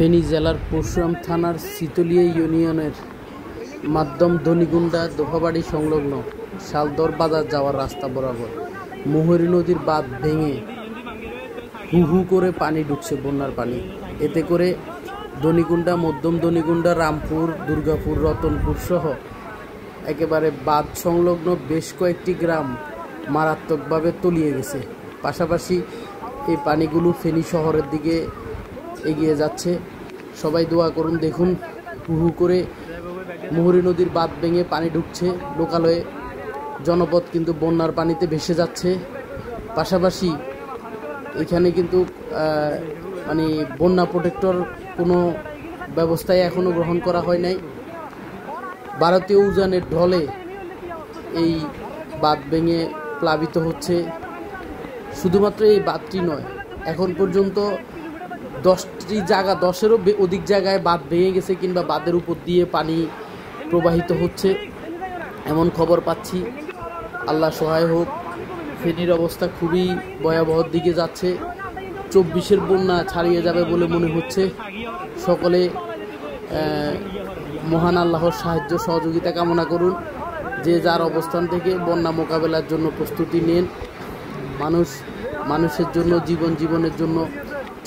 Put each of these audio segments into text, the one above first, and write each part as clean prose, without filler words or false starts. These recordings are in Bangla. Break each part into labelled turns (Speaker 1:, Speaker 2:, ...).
Speaker 1: ফেনী জেলার পরশুরাম থানার সিতলিয়া ইউনিয়নের মাধ্যম ধনিগুন্ডা দোহাবাড়ি সংলগ্ন শালদর বাজার যাওয়ার রাস্তা বরাবর মুহুরী নদীর বাঁধ ভেঙে হু হু করে পানি ঢুকছে, বন্যার পানি। এতে করে ধনিগুন্ডা, মধ্যম ধনিগুন্ডা, রামপুর, দুর্গাপুর, রতনপুর সহ একেবারে বাঁধ সংলগ্ন বেশ কয়েকটি গ্রাম মারাত্মকভাবে তলিয়ে গেছে। পাশাপাশি এই পানিগুলো ফেনী শহরের দিকে এগিয়ে যাচ্ছে। সবাই দোয়া করুন। দেখুন, হু হু করে মুহুরী নদীর বাঁধ ভেঙে পানি ঢুকছে। লোকালয়ে জনপদ কিন্তু বন্যার পানিতে ভেসে যাচ্ছে। পাশাপাশি এখানে কিন্তু মানে বন্যা প্রোটেক্টর কোনো ব্যবস্থাই এখনও গ্রহণ করা হয় নাই। ভারতীয় উজানের ঢলে এই বাঁধ ভেঙে প্লাবিত হচ্ছে। শুধুমাত্র এই বাঁধটি নয়, এখন পর্যন্ত 10টি জায়গা, 10-এরও অধিক জায়গায় বাঁধ ভেঙে গেছে কিংবা বাঁধের উপর দিয়ে পানি প্রবাহিত হচ্ছে, এমন খবর পাচ্ছি। আল্লাহ সহায় হোক। ফেনীর অবস্থা খুবই ভয়াবহর দিকে যাচ্ছে। 24-এর বন্যা ছাড়িয়ে যাবে বলে মনে হচ্ছে। সকলে মহান আল্লাহর সাহায্য সহযোগিতা কামনা করুন। যে যার অবস্থান থেকে বন্যা মোকাবেলার জন্য প্রস্তুতি নেন। মানুষের জন্য, জীবনের জন্য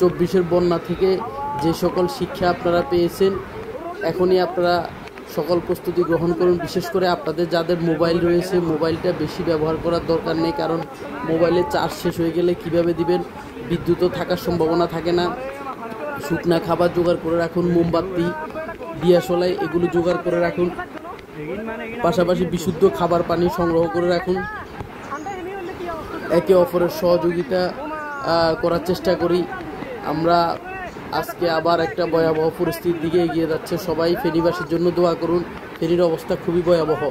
Speaker 1: 24-এর বন্যা থেকে যে সকল শিক্ষা আপনারা পেয়েছেন, এখনই আপনারা সকল প্রস্তুতি গ্রহণ করুন। বিশেষ করে আপনাদের যাদের মোবাইল রয়েছে, মোবাইলটা বেশি ব্যবহার করার দরকার নেই, কারণ মোবাইলের চার্জ শেষ হয়ে গেলে কিভাবে দিবেন, বিদ্যুৎও থাকার সম্ভাবনা থাকে না। শুকনা খাবার জোগাড় করে রাখুন, মোমবাতি, দিয়াশলাই এগুলো জোগাড় করে রাখুন। পাশাপাশি বিশুদ্ধ খাবার পানি সংগ্রহ করে রাখুন। একে অপরের সহযোগিতা করার চেষ্টা করি। আমরা আজকে আবার একটা ভয়াবহ পরিস্থিতির দিকে এগিয়ে যাচ্ছে। সবাই ফেনীবাসীর জন্য দোয়া করুন। ফেনীর অবস্থা খুবই ভয়াবহ।